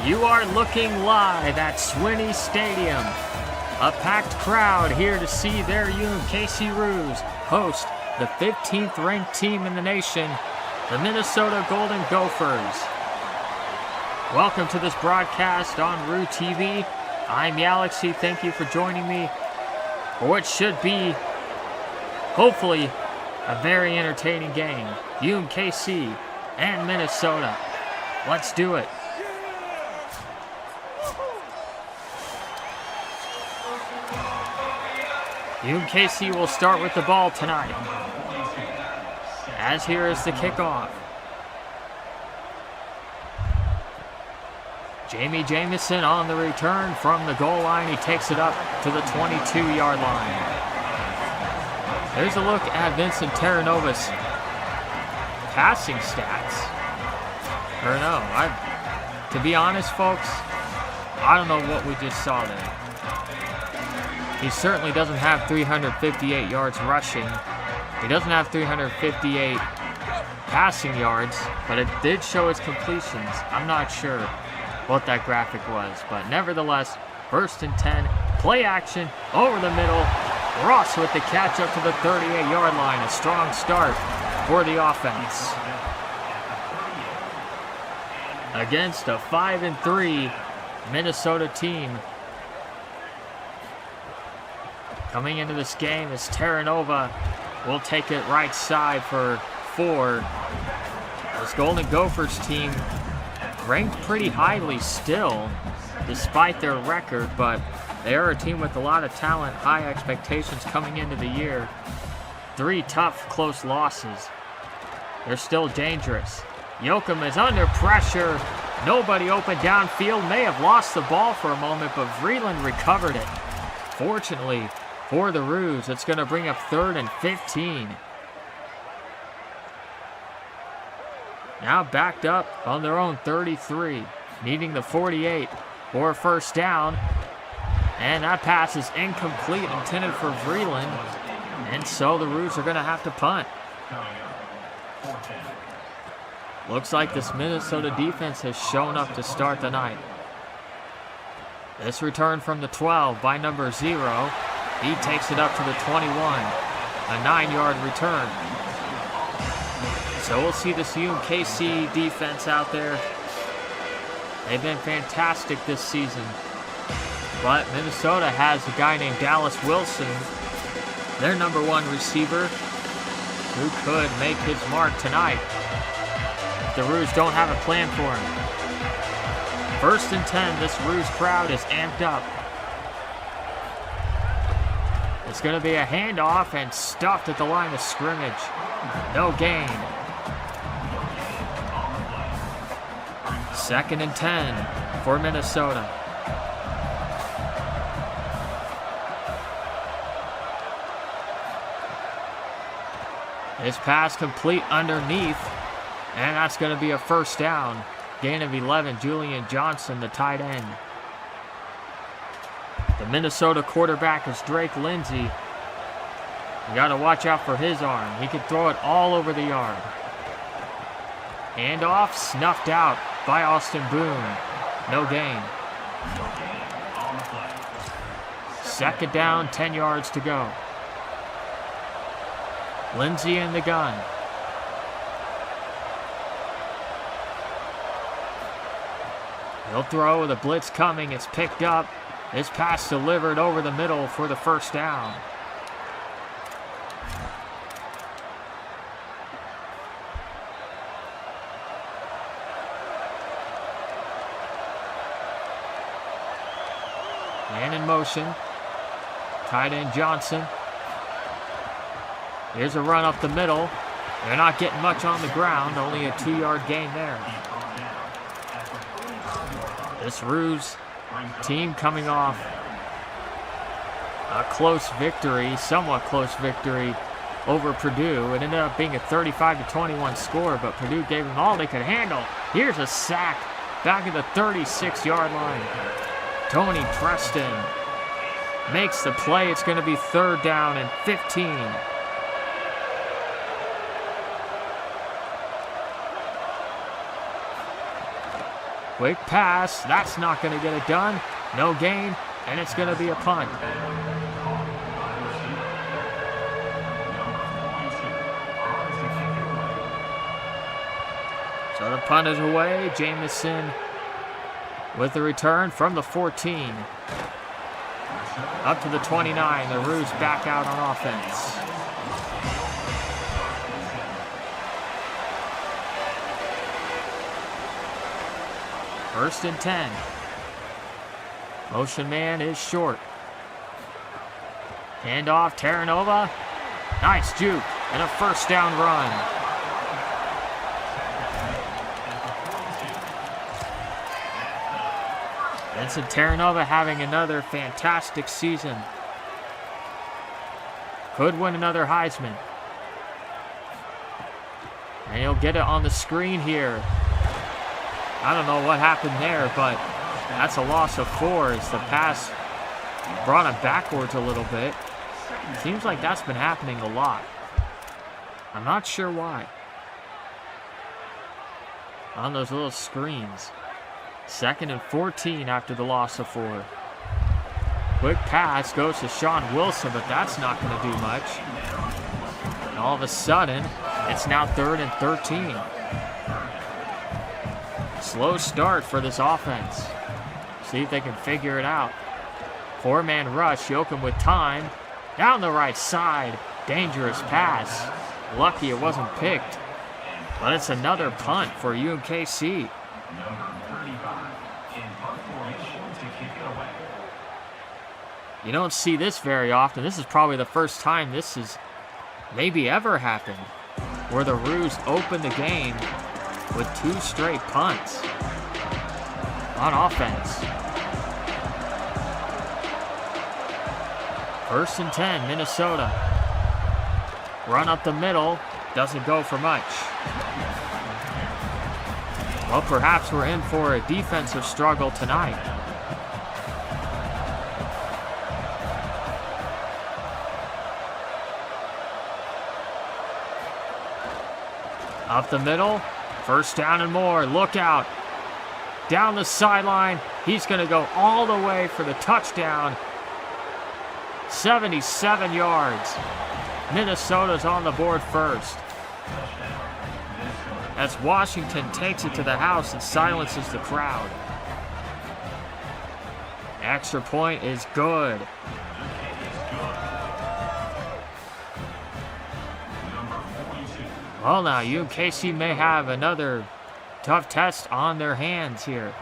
You are looking live at Swinney Stadium. A packed crowd here to see their UMKC Roos host the 15th ranked team in the nation, the Minnesota Golden Gophers. Welcome to this broadcast on Roo TV. I'm Yalexi. Thank you for joining me for what should be, hopefully, a very entertaining game. UMKC and Minnesota. Let's do it. UMKC will start with the ball tonight, as here is the kickoff. Jamie Jamison on the return from the goal line. He takes it up to the 22-yard line. There's a look at Vincent Terranova's passing stats. Or no, to be honest, folks, I don't know what we just saw there. He certainly doesn't have 358 yards rushing. He doesn't have 358 passing yards, but it did show his completions. I'm not sure what that graphic was, but nevertheless, 1st and 10, play action over the middle. Ross with the catch up to the 38-yard line. A strong start for the offense against a 5-3 Minnesota team. Coming into this game is Terranova. Will take it right side for 4. This Golden Gophers team ranked pretty highly still, despite their record, but they are a team with a lot of talent, high expectations coming into the year. 3 tough, close losses. They're still dangerous. Yoakum is under pressure. Nobody open downfield. May have lost the ball for a moment, but Vreeland recovered it. Fortunately for the Roos, it's going to bring up 3rd and 15. Now backed up on their own 33, needing the 48 for a first down. And that pass is incomplete, intended for Vreeland. And so the Roos are going to have to punt. Looks like this Minnesota defense has shown up to start the night. This return from the 12 by number 0. He takes it up to the 21. A 9-yard return. So we'll see this UMKC defense out there. They've been fantastic this season. But Minnesota has a guy named Dallas Wilson, their number 1 receiver, who could make his mark tonight if the Roos don't have a plan for him. 1st and 10, this Roos crowd is amped up. It's going to be a handoff and stuffed at the line of scrimmage. No gain. 2nd and 10 for Minnesota. This pass complete underneath, and that's going to be a first down. Gain of 11, Julian Johnson, the tight end. The Minnesota quarterback is Drake Lindsey. You got to watch out for his arm. He can throw it all over the yard. Handoff snuffed out by Austin Boone. No gain. 2nd down, 10 yards to go. Lindsey in the gun. He'll throw with a blitz coming. It's picked up. This pass delivered over the middle for the first down. Man in motion. Tight end Johnson. Here's a run up the middle. They're not getting much on the ground. Only a 2-yard gain there. This Roos team coming off a close victory, somewhat close victory over Purdue. It ended up being a 35-21 score, but Purdue gave them all they could handle. Here's a sack back at the 36-yard line. Tony Preston makes the play. It's going to be 3rd down and 15. Quick pass. That's not going to get it done. No gain, and it's going to be a punt. So the punt is away. Jamison with the return from the 14. Up to the 29. The Roos back out on offense. First and 10. Motion man is short. Handoff, Terranova. Nice juke and a first down run. Vincent Terranova having another fantastic season. Could win another Heisman. And he'll get it on the screen here. I don't know what happened there, but that's a loss of 4 as the pass brought him backwards a little bit. Seems like that's been happening a lot. I'm not sure why. On those little screens. 2nd and 14 after the loss of 4. Quick pass goes to Sean Wilson, but that's not going to do much. And all of a sudden, it's now 3rd and 13. Slow start for this offense. See if they can figure it out. 4-man rush, Yoakum with time. Down the right side. Dangerous pass. Lucky it wasn't picked. But it's another punt for UMKC. You don't see this very often. This is probably the first time this has maybe ever happened, where the Roos open the game with 2 straight punts on offense. 1st and 10, Minnesota. Run up the middle, doesn't go for much. Well, perhaps we're in for a defensive struggle tonight. Up the middle, 1st down and more, look out. Down the sideline, he's going to go all the way for the touchdown. 77 yards. Minnesota's on the board first. As Washington takes it to the house and silences the crowd. Extra point is good. Well, now UMKC may have another tough test on their hands here.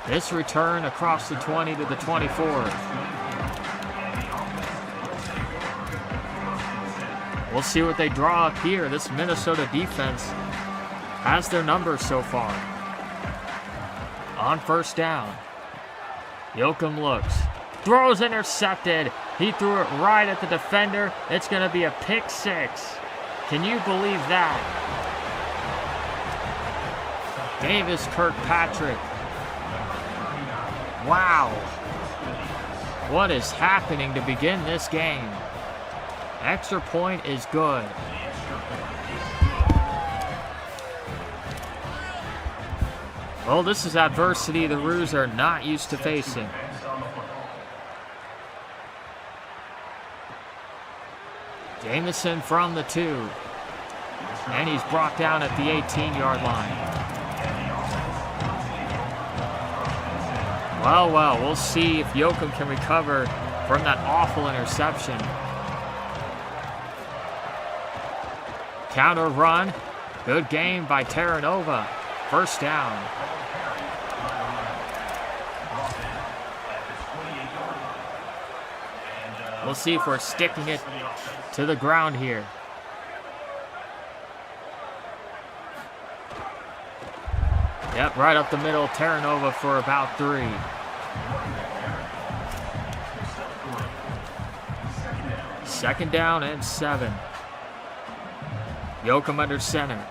This return across the 20 to the 24. We'll see what they draw up here. This Minnesota defense has their numbers so far. On 1st down. Yoakum looks. Throws intercepted. He threw it right at the defender. It's going to be a pick 6. Can you believe that? Davis Kirkpatrick. Wow. What is happening to begin this game? Extra point is good. Well, this is adversity the Roos are not used to facing. Jamison from the 2. And he's brought down at the 18-yard line. Well, we'll see if Yoakum can recover from that awful interception. Counter run. Good game by Terranova. 1st down. We'll see if we're sticking it to the ground here. Yep, right up the middle. Terranova for about 3. Second down and 7. Yoakum under center.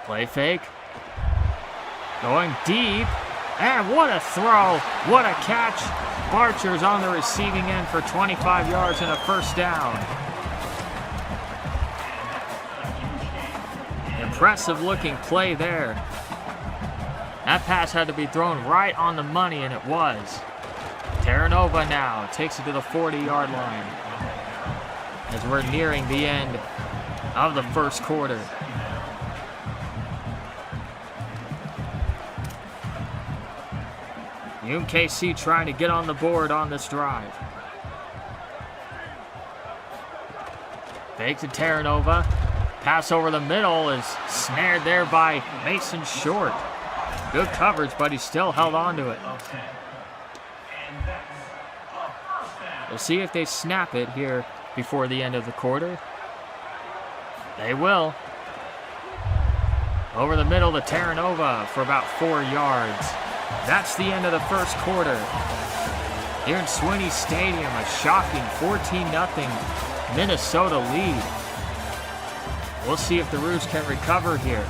Play fake. Going deep. And what a throw. What a catch. Barcher's on the receiving end for 25 yards and a 1st down. Impressive looking play there. That pass had to be thrown right on the money, and it was. Terranova now takes it to the 40-yard line as we're nearing the end of the first quarter. UMKC trying to get on the board on this drive. Fake to Terranova. Pass over the middle is snared there by Mason Short. Good coverage, but he still held on to it. We'll see if they snap it here before the end of the quarter. They will. Over the middle to Terranova for about 4 yards. That's the end of the first quarter. Here in Swinney Stadium, a shocking 14-0 Minnesota lead. We'll see if the Roos can recover here.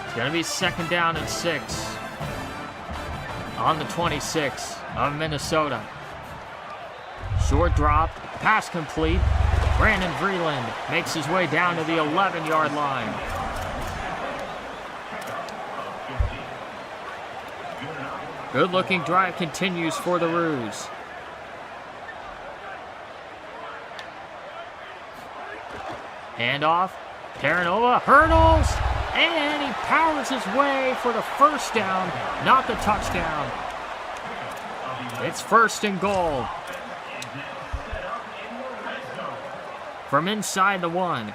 It's going to be 2nd down and 6 on the 26 of Minnesota. Short drop, pass complete. Brandon Vreeland makes his way down to the 11-yard line. Good-looking drive continues for the Roos. Handoff, Terranova hurdles, and he powers his way for the first down, not the touchdown. It's 1st and goal. From inside the 1.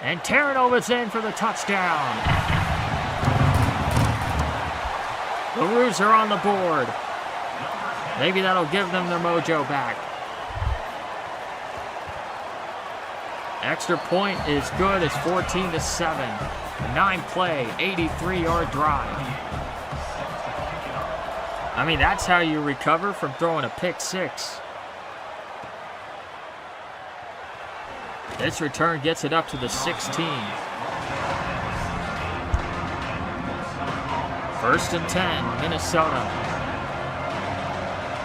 And Terranova's in for the touchdown. The Roos are on the board. Maybe that'll give them their mojo back. Extra point is good. It's 14-7. A 9-play, 83-yard drive. I mean, that's how you recover from throwing a pick 6. This return gets it up to the 16. 1st and 10, Minnesota.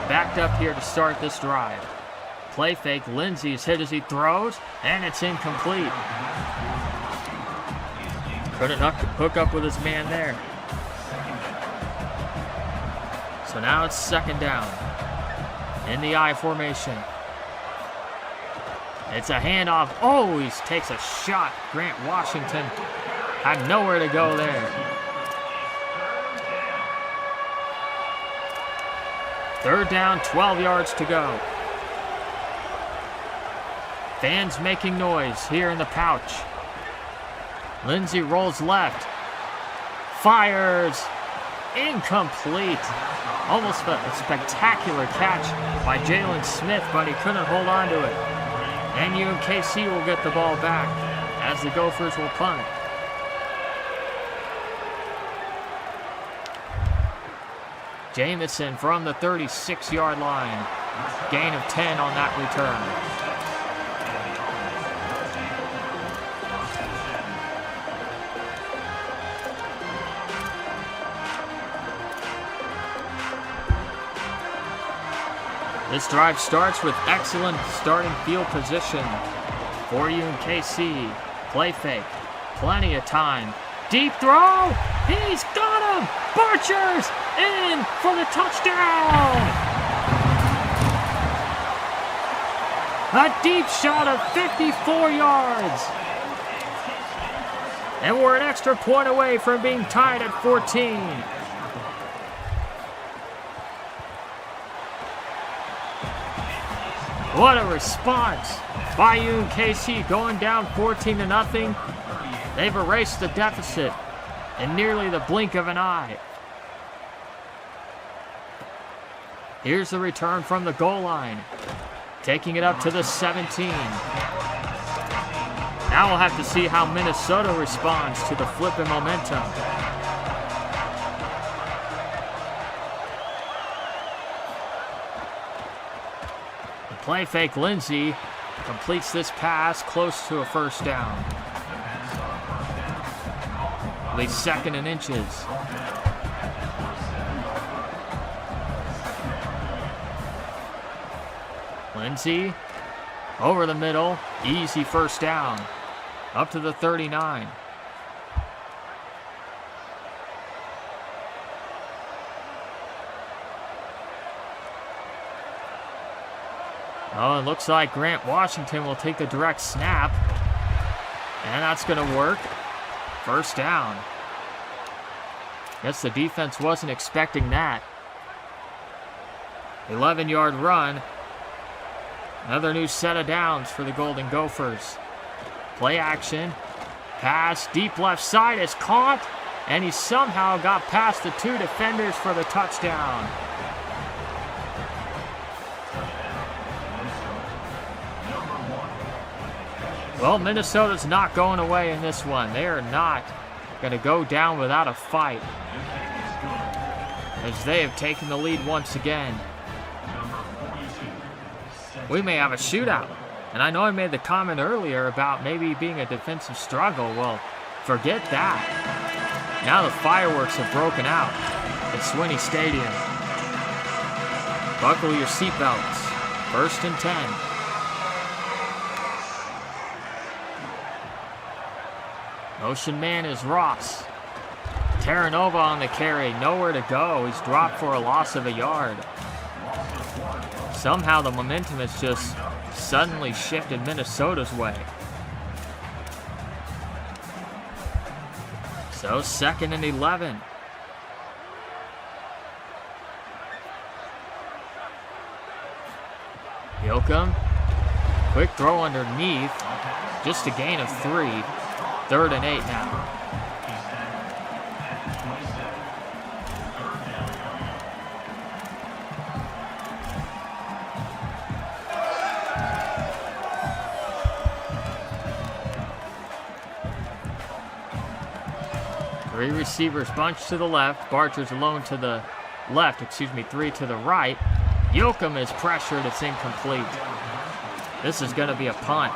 Backed up here to start this drive. Play fake, Lindsey's hit as he throws, and it's incomplete. Couldn't hook up with his man there. So now it's 2nd down in the I formation. It's a handoff. Oh, he takes a shot. Grant Washington had nowhere to go there. 3rd down, 12 yards to go. Fans making noise here in the pouch. Lindsey rolls left. Fires. Incomplete. Almost a spectacular catch by Jalen Smith, but he couldn't hold on to it. And UMKC will get the ball back as the Gophers will punt. Jamison from the 36-yard line. Gain of 10 on that return. This drive starts with excellent starting field position for UMKC. Play fake, plenty of time. Deep throw, he's got him! Barcher's in for the touchdown! A deep shot of 54 yards. And we're an extra point away from being tied at 14. What a response by UMKC, going down 14-0. They've erased the deficit in nearly the blink of an eye. Here's the return from the goal line, taking it up to the 17. Now we'll have to see how Minnesota responds to the flip in momentum. Play fake, Lindsey completes this pass close to a 1st down. At least second and inches. Lindsey over the middle. Easy first down. Up to the 39. Oh, it looks like Grant Washington will take the direct snap. And that's going to work. First down. Guess the defense wasn't expecting that. 11-yard run. Another new set of downs for the Golden Gophers. Play action. Pass deep left side is caught. And he somehow got past the two defenders for the touchdown. Well, Minnesota's not going away in this one. They are not going to go down without a fight, as they have taken the lead once again. We may have a shootout. And I know I made the comment earlier about maybe being a defensive struggle. Well, forget that. Now the fireworks have broken out at Swinney Stadium. Buckle your seatbelts. 1st and 10. Motion man is Ross. Terranova on the carry, nowhere to go. He's dropped for a loss of a yard. Somehow the momentum has just suddenly shifted Minnesota's way. So 2nd and 11. Yoakum, quick throw underneath, just a gain of 3. 3rd and 8 now. Three receivers bunch to the left. Barcher's alone to the left, 3 to the right. Yoakum is pressured, it's incomplete. This is gonna be a punt.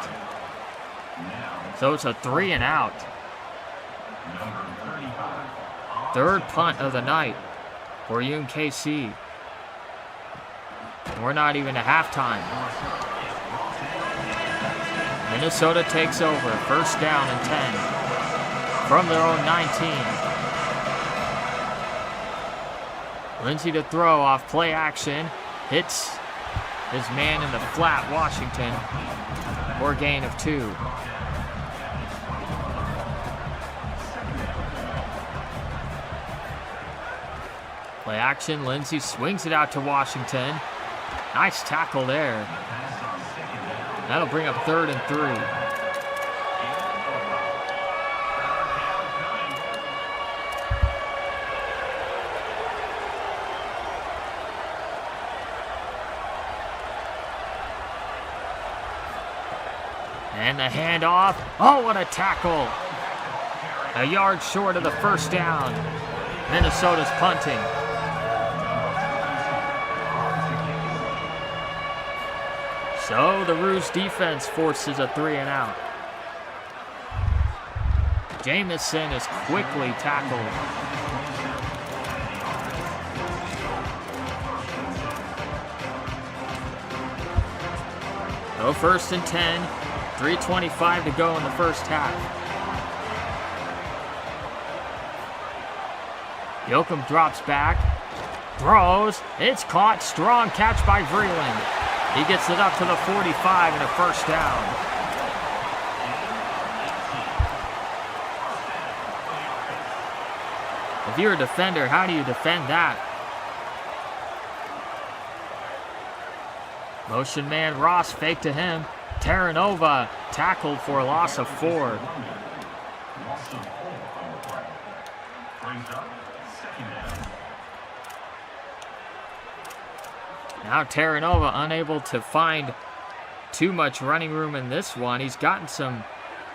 So it's a 3 and out. 3rd punt of the night for UMKC. We're not even at halftime. Minnesota takes over. 1st down and 10 from their own 19. Lindsey to throw off play action. Hits his man in the flat, Washington, for a gain of 2. Play action, Lindsey swings it out to Washington. Nice tackle there. That'll bring up 3rd and 3. And the handoff. Oh, what a tackle. A yard short of the 1st down. Minnesota's punting. So the Roos defense forces a 3 and out. Jamison is quickly tackled. So 1st and 10, 3:25 to go in the first half. Yoakum drops back, throws, it's caught, strong catch by Vreeland. He gets it up to the 45 and a 1st down. If you're a defender, how do you defend that? Motion man Ross, fake to him. Terranova tackled for a loss of 4. Now Terranova unable to find too much running room in this one. He's gotten some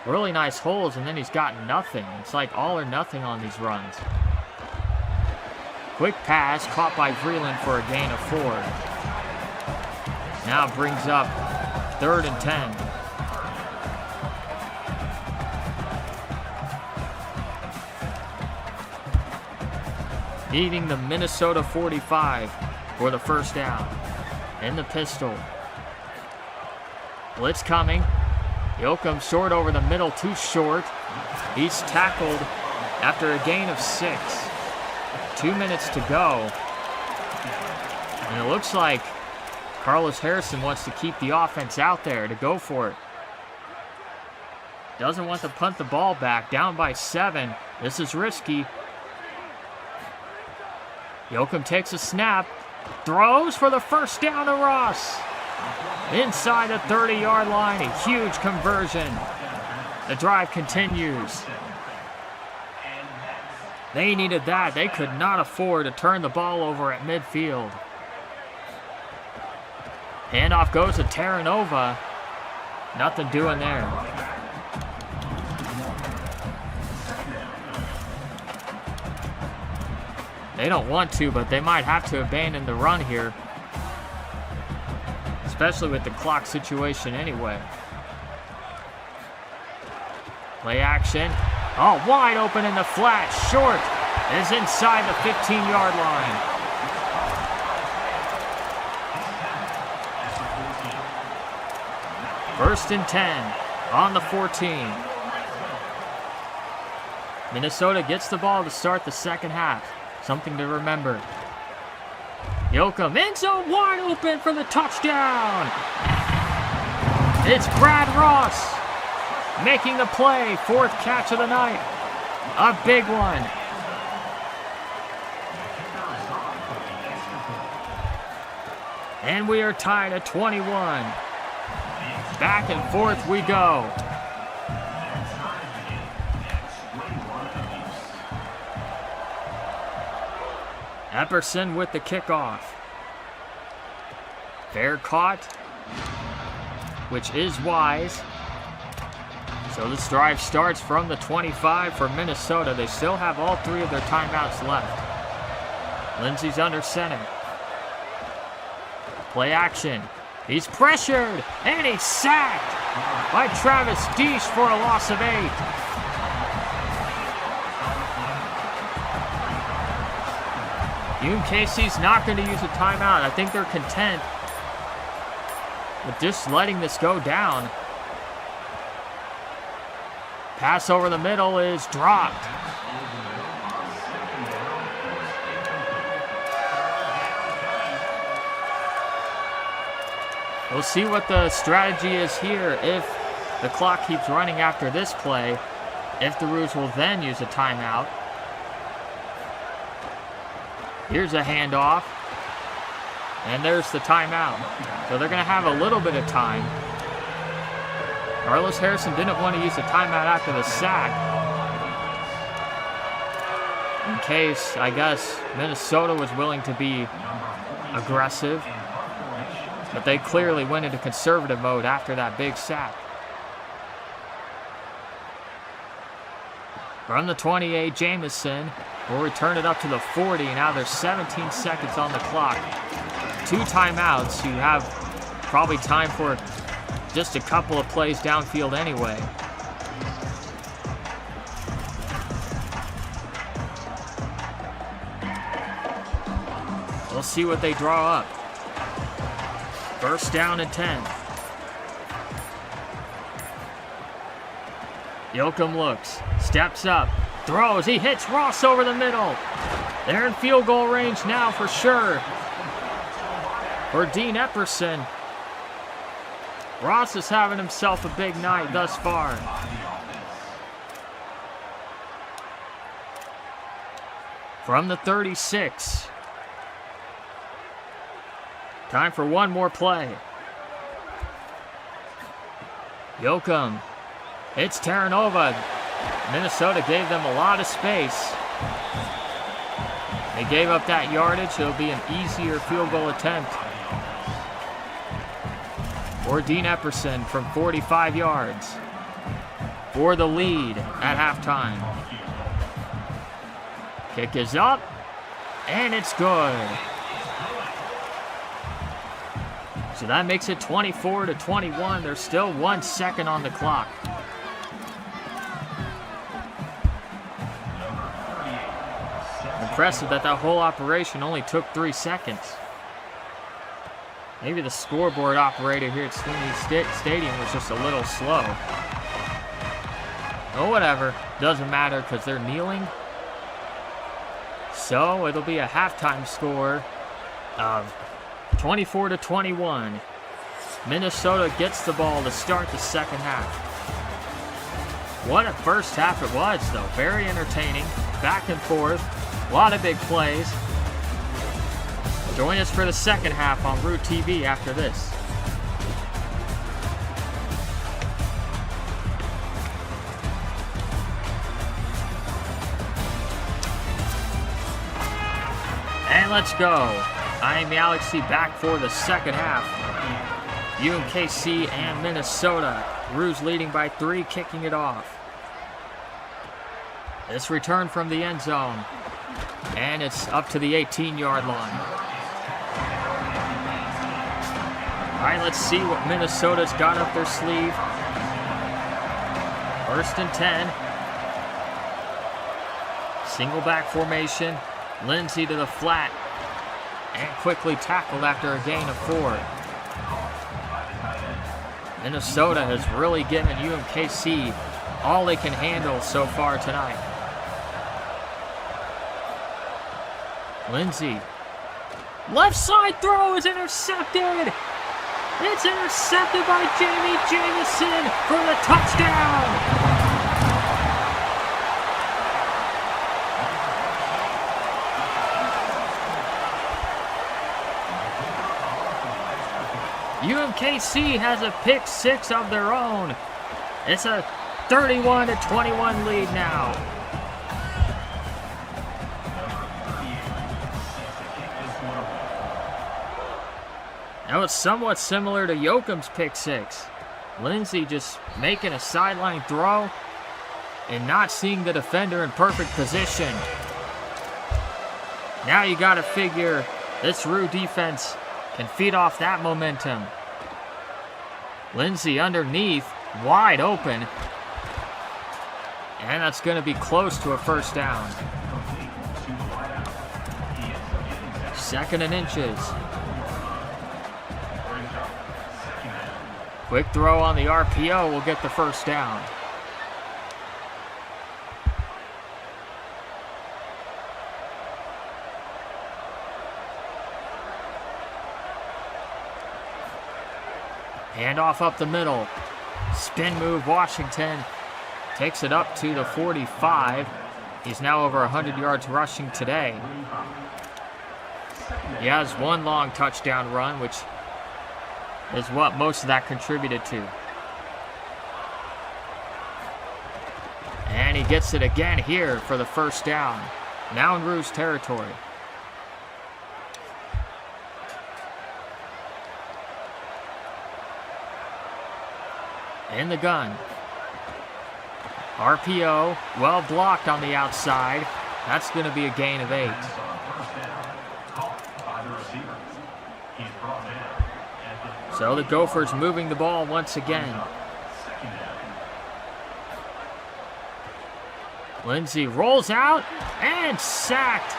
really nice holes, and then he's gotten nothing. It's like all or nothing on these runs. Quick pass caught by Vreeland for a gain of 4. Now brings up 3rd and 10. needing the Minnesota 45 for the first down. In the pistol. Blitz coming. Yoakum short over the middle, too short. He's tackled after a gain of 6. 2 minutes to go. And it looks like Carlos Harrison wants to keep the offense out there to go for it. Doesn't want to punt the ball back. Down by 7. This is risky. Yoakum takes a snap. Throws for the first down to Ross. Inside the 30-yard line. A huge conversion. The drive continues. They needed that. They could not afford to turn the ball over at midfield. Handoff goes to Terranova. Nothing doing there. They don't want to, but they might have to abandon the run here. Especially with the clock situation anyway. Play action. Oh, wide open in the flat. Short is inside the 15-yard line. First and 10 on the 14. Minnesota gets the ball to start the second half. Something to remember. Yoakum, end zone wide open for the touchdown. It's Brad Ross making the play. 4th catch of the night. A big one. And we are tied at 21. Back and forth we go. Epperson with the kickoff. Fair caught, which is wise. So this drive starts from the 25 for Minnesota. They still have all 3 of their timeouts left. Lindsey's under center. Play action. He's pressured, and he's sacked by Travis Deesh for a loss of 8. UMKC's not going to use a timeout. I think they're content with just letting this go down. Pass over the middle is dropped. We'll see what the strategy is here if the clock keeps running after this play. If the Roos will then use a timeout. Here's a handoff. And there's the timeout. So they're going to have a little bit of time. Carlos Harrison didn't want to use a timeout after the sack. In case, I guess, Minnesota was willing to be aggressive. But they clearly went into conservative mode after that big sack. From the 28, Jamison will return it up to the 40. Now there's 17 seconds on the clock. 2 timeouts. You have probably time for just a couple of plays downfield anyway. We'll see what they draw up. First down and 10. Yoakum looks, steps up, throws. He hits Ross over the middle. They're in field goal range now for sure. For Dean Epperson. Ross is having himself a big night thus far. From the 36. Time for one more play. Yoakum. It's Terranova. Minnesota gave them a lot of space. They gave up that yardage. It'll be an easier field goal attempt for Dean Epperson from 45 yards for the lead at halftime. Kick is up, and it's good. So that makes it 24-21. There's still 1 second on the clock. The impressive that whole operation only took 3 seconds. Maybe the scoreboard operator here at Sweeney Stadium was just a little slow. Oh, whatever. Doesn't matter because they're kneeling. So it'll be a halftime score of 24-21. Minnesota gets the ball to start the second half. What a first half it was, though. Very entertaining. Back and forth. A lot of big plays. Join us for the second half on Root TV after this. And let's go. I am Galaxy back for the second half. UMKC and Minnesota. Roos leading by 3, kicking it off. This return from the end zone. And it's up to the 18-yard line. All right, let's see what Minnesota's got up their sleeve. 1st and 10. Single back formation. Lindsey to the flat. And quickly tackled after a gain of 4. Minnesota has really given UMKC all they can handle so far tonight. Lindsey. Left side throw is intercepted. It's intercepted by Jamie Jamison for the touchdown. UMKC has a pick 6 of their own. It's a 31-21 lead now. Now it's somewhat similar to Yoakum's pick 6. Lindsey just making a sideline throw and not seeing the defender in perfect position. Now you got to figure this Roo defense can feed off that momentum. Lindsey underneath, wide open. And that's going to be close to a first down. 2nd and inches. Quick throw on the RPO will get the first down. Handoff up the middle. Spin move, Washington takes it up to the 45. He's now over 100 yards rushing today. He has 1 long touchdown run, which is what most of that contributed to. And he gets it again here for the first down. Now in Roo's territory. In the gun. RPO, well blocked on the outside. That's going to be a gain of 8. So the Gophers moving the ball once again. Lindsey rolls out and sacked.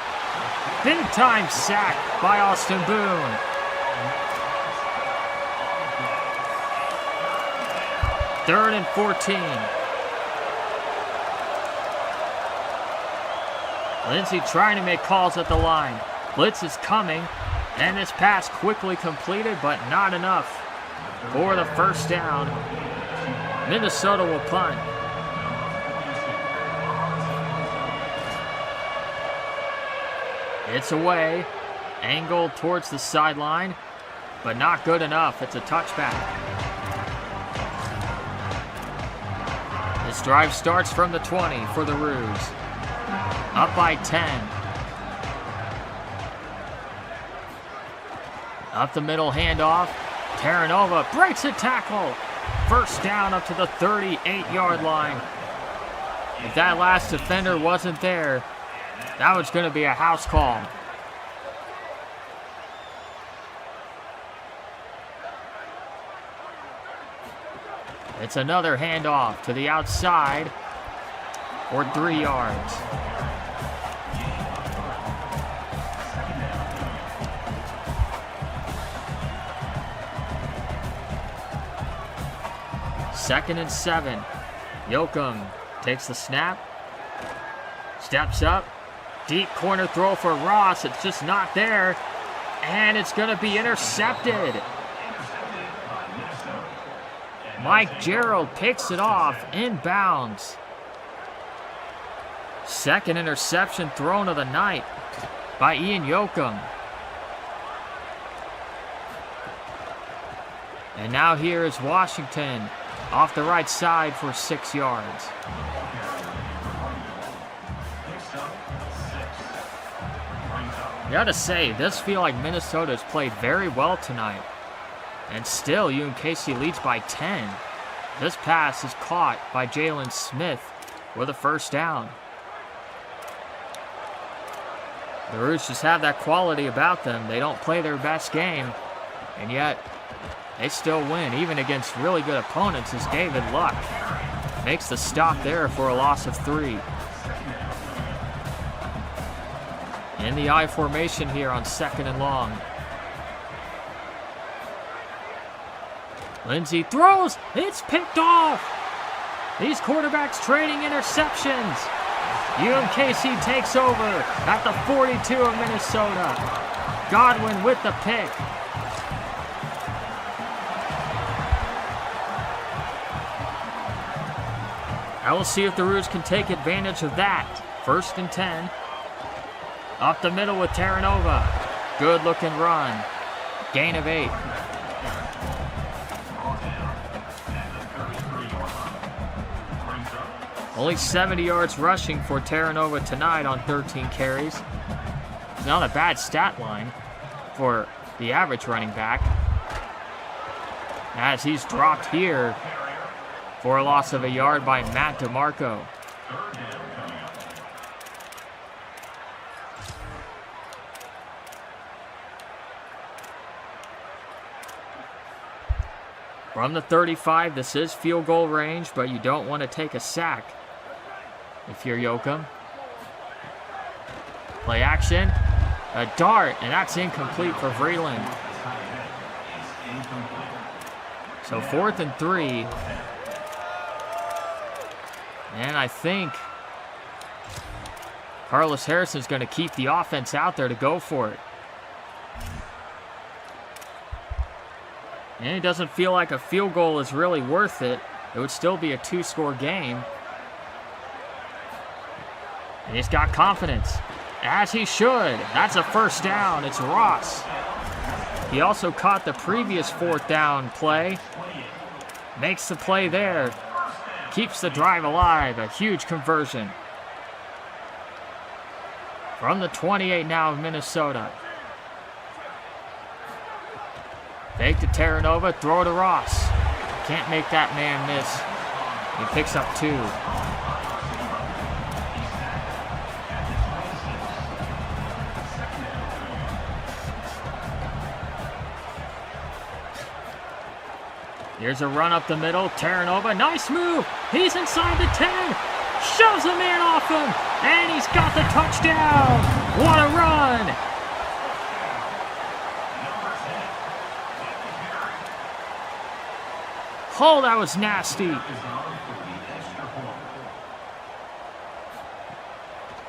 Big time sack by Austin Boone. Third and 14. Lindsey trying to make calls at the line. Blitz is coming, and this pass quickly completed, but not enough for the first down. Minnesota will punt. It's away, angled towards the sideline, but not good enough. It's a touchback. This drive starts from the 20 for the Roos. Up by 10. Up the middle handoff. Terranova breaks a tackle. First down up to the 38-yard line. If that last defender wasn't there, that was going to be a house call. It's another handoff to the outside for 3 yards. 2nd and 7. Yoakum takes the snap. Steps up. Deep corner throw for Ross. It's just not there. And it's going to be intercepted. Mike Gerald picks it off inbounds. 2nd interception thrown of the night by Ian Yoakum. And now here is Washington off the right side for 6 yards. You gotta say, this feels like Minnesota has played very well tonight. And still, UMKC leads by 10. This pass is caught by Jalen Smith with a first down. The Roots just have that quality about them. They don't play their best game, and yet they still win, even against really good opponents, as David Luck makes the stop there for a loss of 3. In the I formation here on 2nd and long. Lindsey throws. It's picked off. These quarterbacks trading interceptions. UMKC takes over at the 42 of Minnesota. Godwin with the pick. I will see if the Roos can take advantage of that. 1st and 10. Up the middle with Terranova. Good looking run. Gain of 8. Only 70 yards rushing for Terranova tonight on 13 carries. It's not a bad stat line for the average running back, as he's dropped here for a loss of a yard by Matt DeMarco. From the 35, this is field goal range, but you don't want to take a sack if you're Yoakum. Play action, a dart, and that's incomplete for Vreeland. So 4th and 3. And I think Carlos Harrison's going to keep the offense out there to go for it. And it doesn't feel like a field goal is really worth it. It would still be a 2-score game. And he's got confidence, as he should. That's a first down. It's Ross. He also caught the previous 4th down play. Makes the play there. Keeps the drive alive. A huge conversion. From the 28 now of Minnesota. Fake to Terranova, throw to Ross. Can't make that man miss. He picks up 2. Here's a run up the middle. Terranova, nice move. He's inside the 10. Shoves a man off him. And he's got the touchdown. What a run. Oh, that was nasty.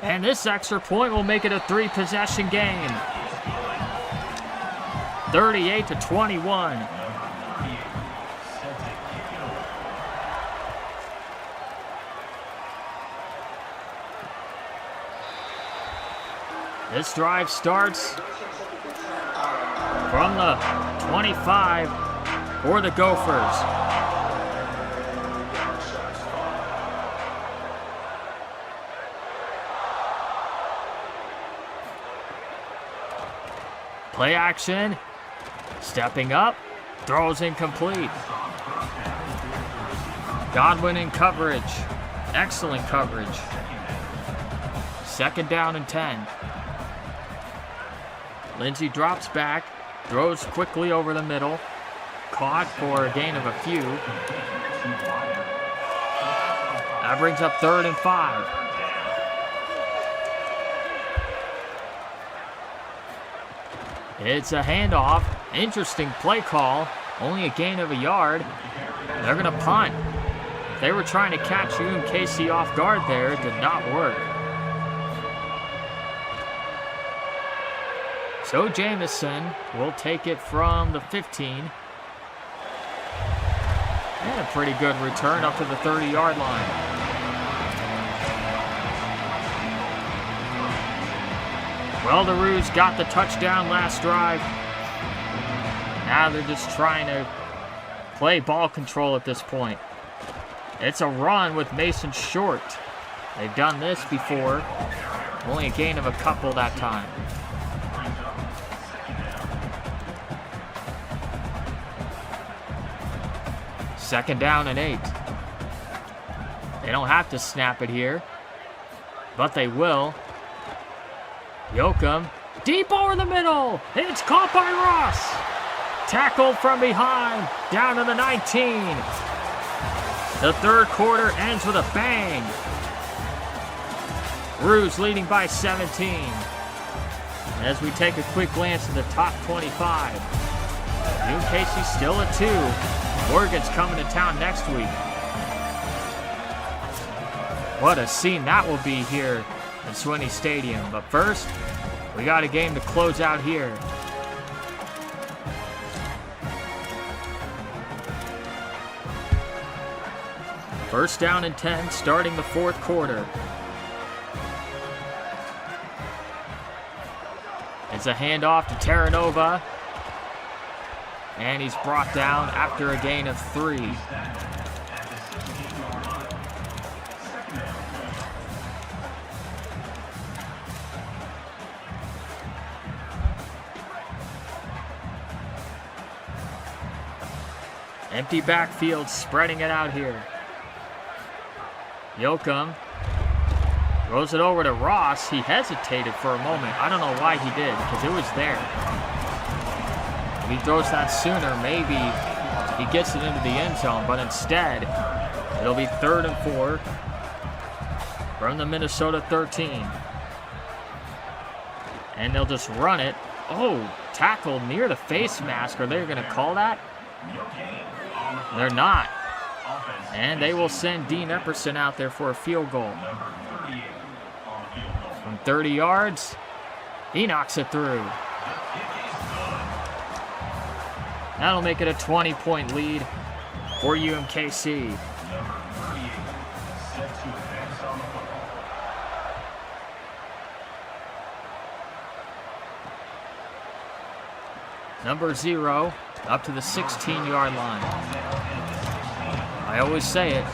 And this extra point will make it a 3-possession game. 38-21. This drive starts from the 25 for the Gophers. Play action, stepping up, throws incomplete. Godwin in coverage, excellent coverage. 2nd down and 10. Lindsey drops back, throws quickly over the middle, caught for a gain of a few. That brings up 3rd and 5. It's a handoff. Interesting play call. Only a gain of a yard. They're going to punt. They were trying to catch UMKC off guard there. It did not work. So Jamison will take it from the 15. And a pretty good return up to the 30-yard line. Well, the Roos got the touchdown last drive. Now they're just trying to play ball control at this point. It's a run with Mason Short. They've done this before. Only a gain of a couple that time. Second down and 8. They don't have to snap it here, but they will. Yoakum, deep over the middle. It's caught by Ross. Tackled from behind, down to the 19. The third quarter ends with a bang. Roos leading by 17. As we take a quick glance at the top 25, UMKC still at 2. Oregon's coming to town next week. What a scene that will be here at Swinney Stadium. But first, we got a game to close out here. First down and 10, starting the fourth quarter. It's a handoff to Terranova. And he's brought down after a gain of 3. Empty backfield, spreading it out here. Yoakum throws it over to Ross. He hesitated for a moment. I don't know why he did, because it was there. If he throws that sooner, maybe he gets it into the end zone, but instead, it'll be 3rd and 4 from the Minnesota 13. And they'll just run it. Oh, tackled near the face mask. Are they going to call that? They're not. And they will send Dean Epperson out there for a field goal. From 30 yards, he knocks it through. That'll make it a 20-point lead for UMKC. Number 0 up to the 16-yard line. I always say it,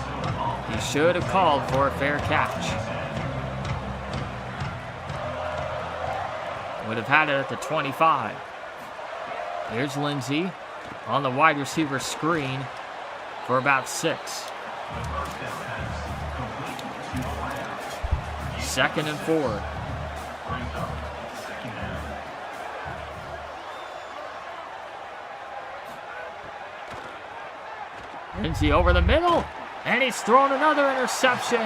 he should have called for a fair catch. Would have had it at the 25. Here's Lindsey on the wide receiver screen for about 6. 2nd and 4. Lindsey over the middle, and he's thrown another interception.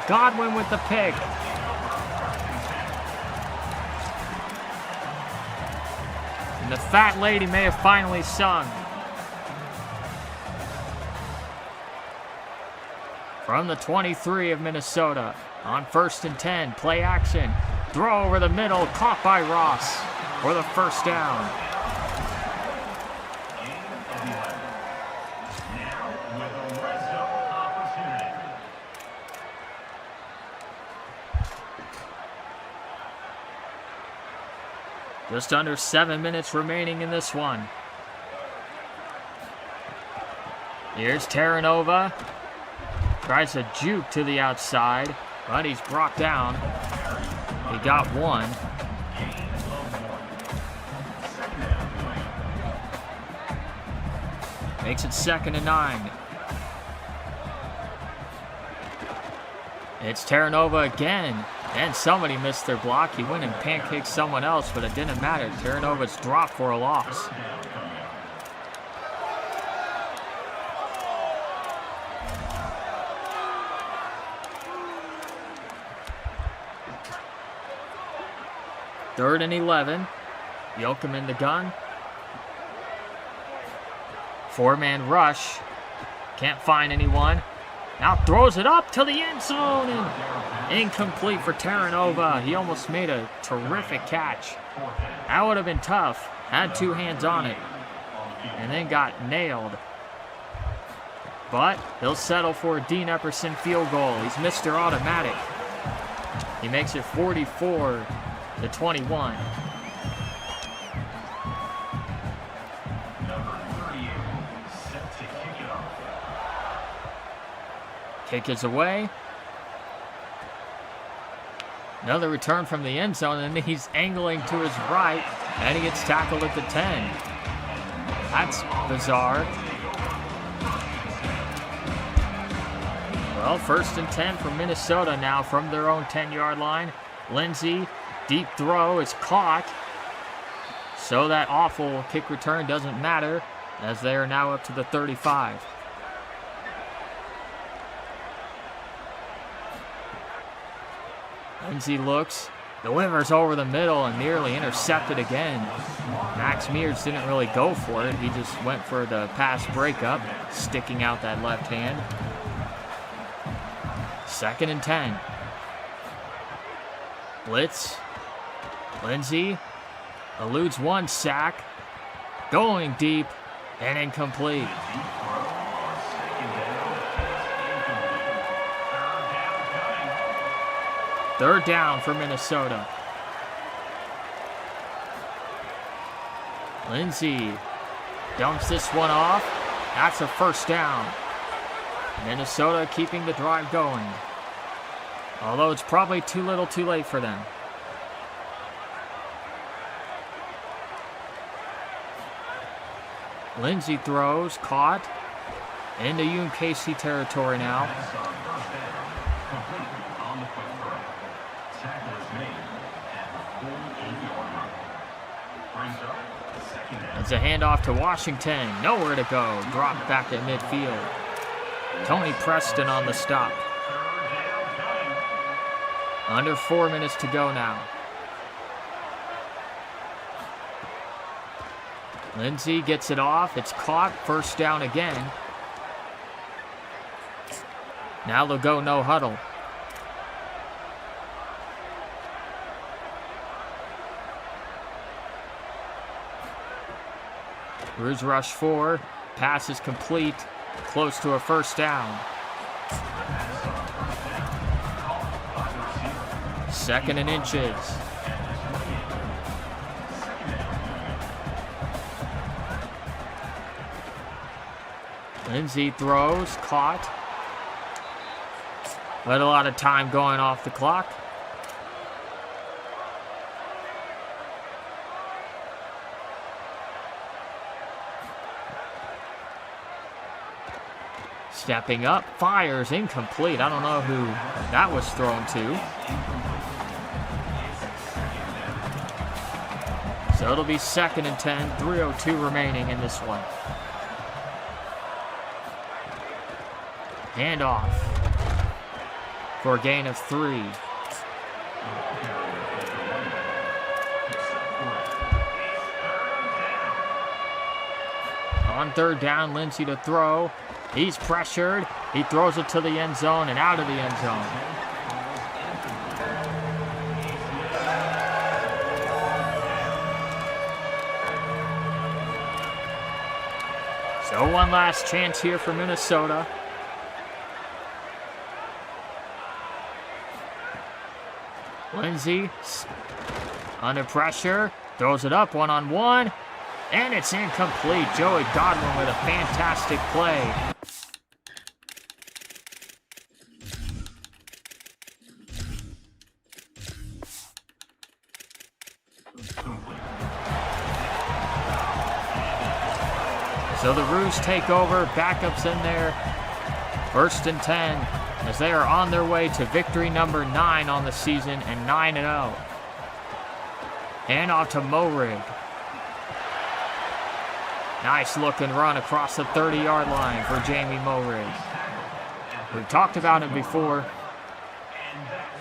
Godwin with the pick. And the fat lady may have finally sung. From the 23 of Minnesota, on 1st and 10, play action. Throw over the middle, caught by Ross for the first down. Just under 7 minutes remaining in this one. Here's Terranova. Tries to juke to the outside, but he's brought down. He got 1. Makes it 2nd and 9. It's Terranova again. And somebody missed their block. He went and pancaked someone else, but it didn't matter. Terranova's dropped for a loss. Third and 11. Yoakum in the gun. 4-man rush. Can't find anyone. Now throws it up to the end zone and incomplete for Terranova. He almost made a terrific catch. That would have been tough. Had two hands on it and then got nailed. But he'll settle for a Dean Epperson field goal. He's Mr. Automatic. He makes it 44-21. Kick is away. Another return from the end zone, and then he's angling to his right, and he gets tackled at the 10. That's bizarre. Well, 1st and 10 for Minnesota now from their own 10-yard line. Lindsey, deep throw is caught. So that awful kick return doesn't matter, as they are now up to the 35. Lindsey looks, delivers over the middle and nearly intercepted again. Max Mears didn't really go for it. He just went for the pass breakup, sticking out that left hand. 2nd and 10. Blitz. Lindsey eludes one sack. Going deep and incomplete. Third down for Minnesota. Lindsey dumps this one off. That's a 1st down. Minnesota keeping the drive going. Although it's probably too little too late for them. Lindsey throws, caught. Into UMKC territory now. It's a handoff to Washington. Nowhere to go. Dropped back at midfield. Tony Preston on the stop. Under 4 minutes to go now. Lindsey gets it off. It's caught. 1st down again. Now they'll go no huddle. Bruce rush 4. Pass is complete. Close to a 1st down. 2nd and inches. Lindsey throws, caught. But a lot of time going off the clock. Stepping up, fires, incomplete. I don't know who that was thrown to. So it'll be 2nd and 10, 3:02 remaining in this one. Handoff for a gain of 3. On 3rd down, Lindsey to throw. He's pressured. He throws it to the end zone and out of the end zone. So one last chance here for Minnesota. Lindsey under pressure. Throws it up one-on-one. And it's incomplete. Joey Godwin with a fantastic play. So the Roos take over. Backups in there. 1st and 10 as they are on their way to victory number 9 on the season and 9-0. Handoff to Morig. Nice looking run across the 30-yard line for Jamie Morig. We've talked about him before.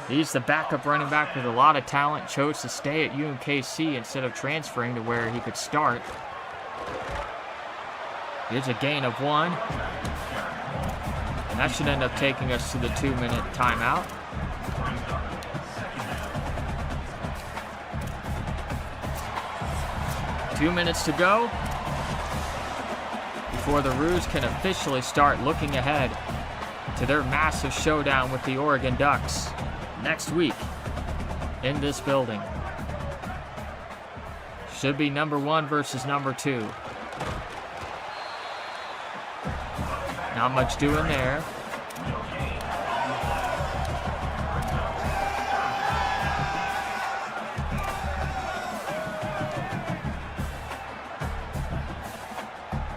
He's the backup running back with a lot of talent. Chose to stay at UMKC instead of transferring to where he could start. Here's a gain of 1. That should end up taking us to the 2-minute timeout. Two minutes to go before the Roos can officially start looking ahead to their massive showdown with the Oregon Ducks next week in this building. Should be number 1 versus number 2. Not much doing there.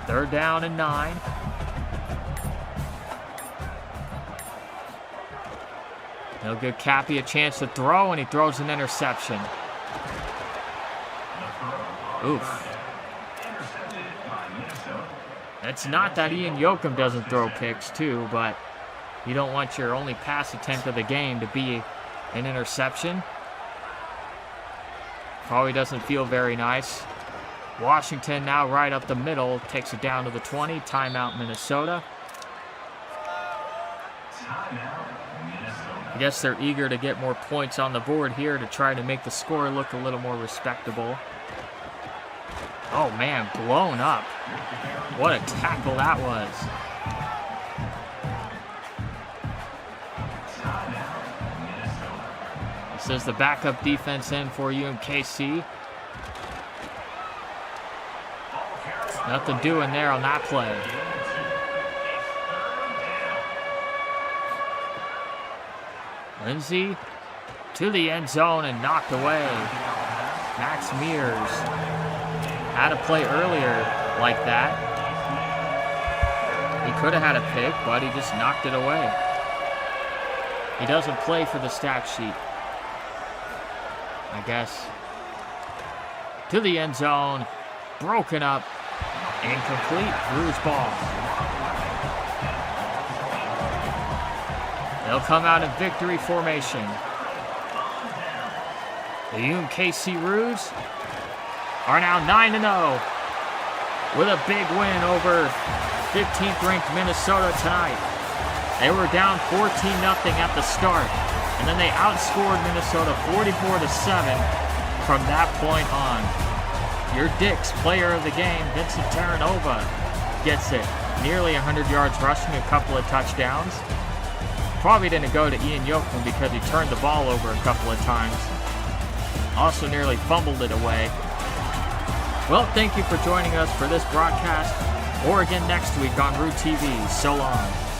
Third down and 9. He'll give Cappy a chance to throw, and he throws an interception. Oof. It's not that Ian Yoakum doesn't throw picks too, but you don't want your only pass attempt of the game to be an interception. Probably doesn't feel very nice. Washington now right up the middle, takes it down to the 20. Timeout, Minnesota. I guess they're eager to get more points on the board here to try to make the score look a little more respectable. Oh man, blown up. What a tackle that was. This is the backup defense in for UMKC. Nothing doing there on that play. Lindsey to the end zone and knocked away. Max Mears had a play earlier like that. He could have had a pick, but he just knocked it away. He doesn't play for the stat sheet, I guess. To the end zone, broken up, incomplete, Roos ball. They'll come out in victory formation. The UMKC Roos are now 9-0 with a big win over 15th ranked Minnesota tonight. They were down 14-0 at the start, and then they outscored Minnesota 44-7 from that point on. Your Dix player of the game, Vincent Terranova, gets it. Nearly 100 yards rushing, a couple of touchdowns. Probably didn't go to Ian Yoakum because he turned the ball over a couple of times. Also nearly fumbled it away. Well, thank you for joining us for this broadcast. Oregon next week on Root TV. So long.